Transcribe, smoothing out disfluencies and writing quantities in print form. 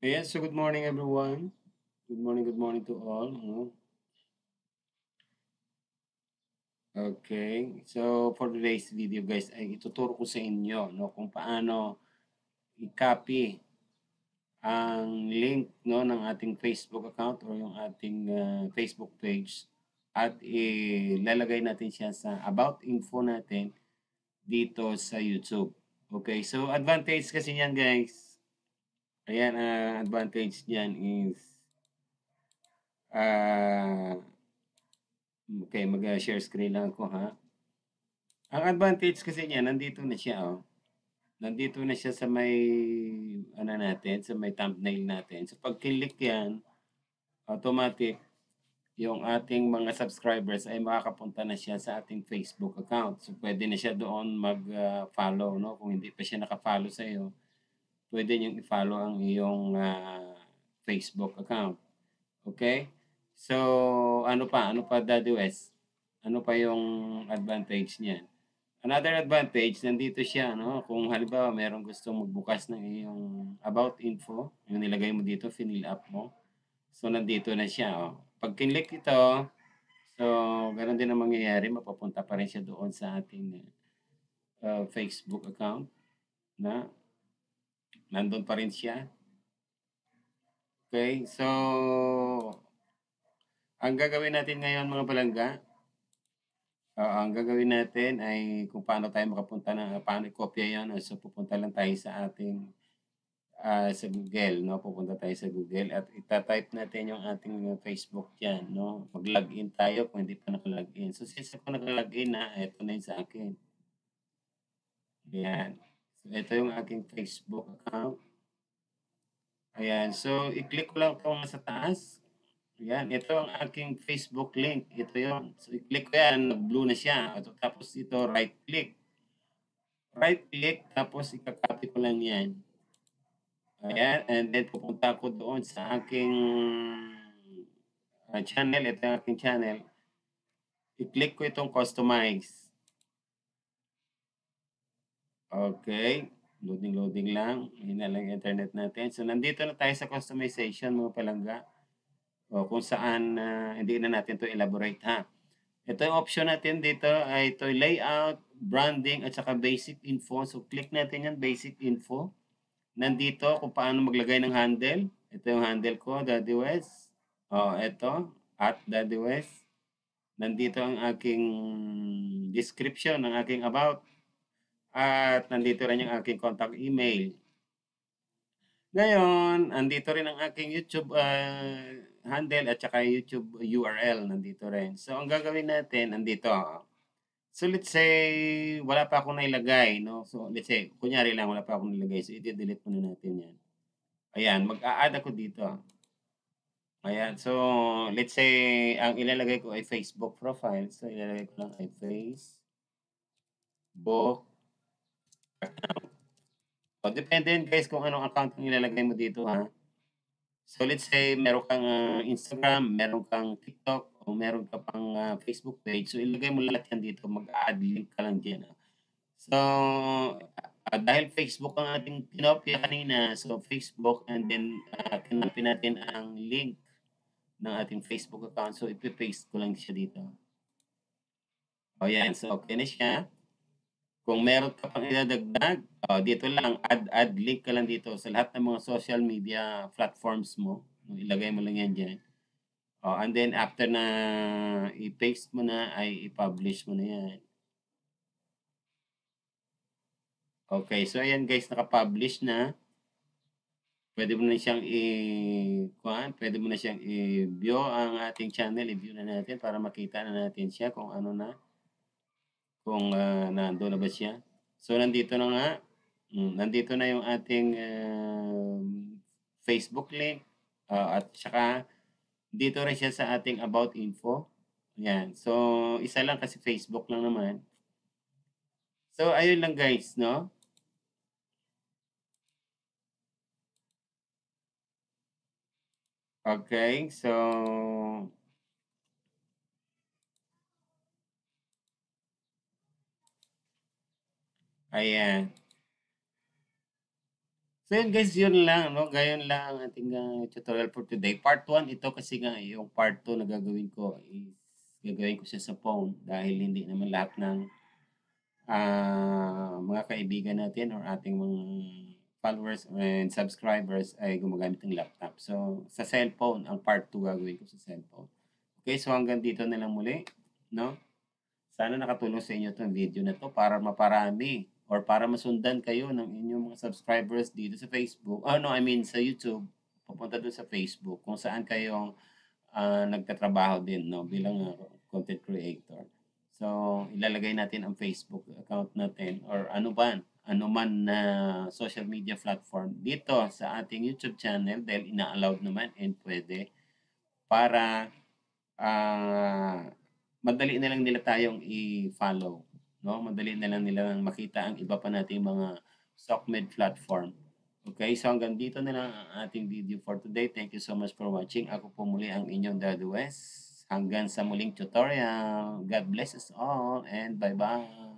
Yes, so good morning everyone. Good morning to all. No? Okay, so for today's video guys, ay ituturo ko sa inyo no, kung paano i-copy ang link no, ng ating Facebook account or yung ating Facebook page at ilalagay natin siya sa about info natin dito sa YouTube. Okay, so advantage kasi niyan guys, ayan, advantage niyan is ah okay, mag-share screen lang ako ha. Ang advantage kasi niya nandito na siya, oh. Nandito na siya sa may ano natin, sa may thumbnail natin. So pag click 'yan, automatic yung ating mga subscribers ay makakapunta na siya sa ating Facebook account. So pwede na siya doon mag-follow, no? Kung hindi pa siya naka-follow sa iyo, pwede niyong i-follow ang iyong Facebook account. Okay? So ano pa? Ano pa, Daddy West? Ano pa yung advantage niyan? Another advantage, nandito siya, no? Kung halimbawa merong gustong magbukas ng iyong about info, yung nilagay mo dito, fill up mo. So, nandito na siya, oh. Pag kinlik ito, so, ganoon din ang mangyayari, mapapunta pa rin siya doon sa ating Facebook account na nandun pa rin siya. Okay, so, ang gagawin natin ngayon mga palangga, ang gagawin natin ay kung paano tayo makapunta na, paano i-copy yan. So, pupunta lang tayo sa ating sa Google, no? Pupunta tayo sa Google at ita-type natin yung ating Facebook diyan, no? Mag-login tayo kung hindi pa naka-login. So since ako naka-login na, ito na yun sa akin. Ayan. So ito yung aking Facebook account. Ayan. So i-click ko lang itong nasa taas. Ayan. Ito ang aking Facebook link. Ito yun. So i-click ko yan. Nag-blue na siya. Tapos ito, right click. Right click. Tapos i-copy ko lang yan. Ayan, and then pupunta ako doon sa aking channel. Ito yung aking channel. I-click ko itong customize. Okay. Loading lang. Hina lang yung internet natin. So, nandito na tayo sa customization mga palangga. O, kung saan hindi na natin to elaborate ha. Ito yung option natin dito ay ito layout, branding, at saka basic info. So, click natin yan, basic info. Nandito kung paano maglagay ng handle. Ito yung handle ko, Daddy West. Oh, ito, at Daddy West. Nandito ang aking description ng aking about. At nandito rin yung aking contact email. Ngayon, andito rin ang aking YouTube handle at saka YouTube URL. Nandito rin. So, ang gagawin natin, andito. So, let's say, wala pa akong nailagay. No? So, let's say, kunyari lang, wala pa akong nilagay. So, i-delete muna natin yan. Ayan, mag-a-add ako dito. Ayan, so let's say ang ilalagay ko ay Facebook profile. So ilalagay ko lang ay Facebook account. O, depende yun guys kung anong account ang ilalagay mo dito ha. So let's say meron kang Instagram, meron kang TikTok, o meron ka pang Facebook page. So ilagay mo lahat yan dito, mag-add link ka lang dyan. So dahil Facebook ang ating kinopya kanina, so Facebook and then kinopya natin ang link ng ating Facebook account. So ipipaste ko lang siya dito. O yan, so okay na siya. Kung meron ka pang idadagdag, dito lang, add link ka lang dito sa lahat ng mga social media platforms mo. Ilagay mo lang yan dyan. And then after na i-paste mo na, ay i-publish mo na yan. Okay, so ayan guys, naka-publish na. Pwede mo na siyang pwede mo na siyang i-view ang ating channel, i-view na natin para makita na natin siya kung ano na, kung nandoon na ba siya. So nandito na nga, nandito na yung ating Facebook link at saka dito rin siya sa ating about info. Yan. So isa lang kasi Facebook lang naman. So ayun lang guys, no? Okay, so ayan. So yun guys, yun lang, no? Gayon lang ang ating tutorial for today. Part 1 ito kasi nga yung part 2 na gagawin ko is gagawin ko siya sa phone dahil hindi naman lahat ng mga kaibigan natin or ating mga followers and subscribers ay gumagamit ng laptop. So, sa cellphone, ang part 2 gagawin ko sa cellphone. Okay, so hanggang dito na lang muli, no? Sana nakatulong sa inyo itong video na to para maparami or para masundan kayo ng inyong mga subscribers dito sa Facebook. Oh, no, I mean sa YouTube. Papunta doon sa Facebook kung saan kayo nagtatrabaho din, no, bilang content creator. So, ilalagay natin ang Facebook account natin or ano man na social media platform dito sa ating YouTube channel dahil ina-allowed naman and pwede para madali na lang nila tayong i-follow, no? Madali na lang nila makita ang iba pa nating mga SOCMED platform. Okay, so hanggang dito na lang ang ating video for today. Thank you so much for watching. Ako po muli ang inyong Daddy West. Hanggang sa muling tutorial. God bless us all and bye-bye.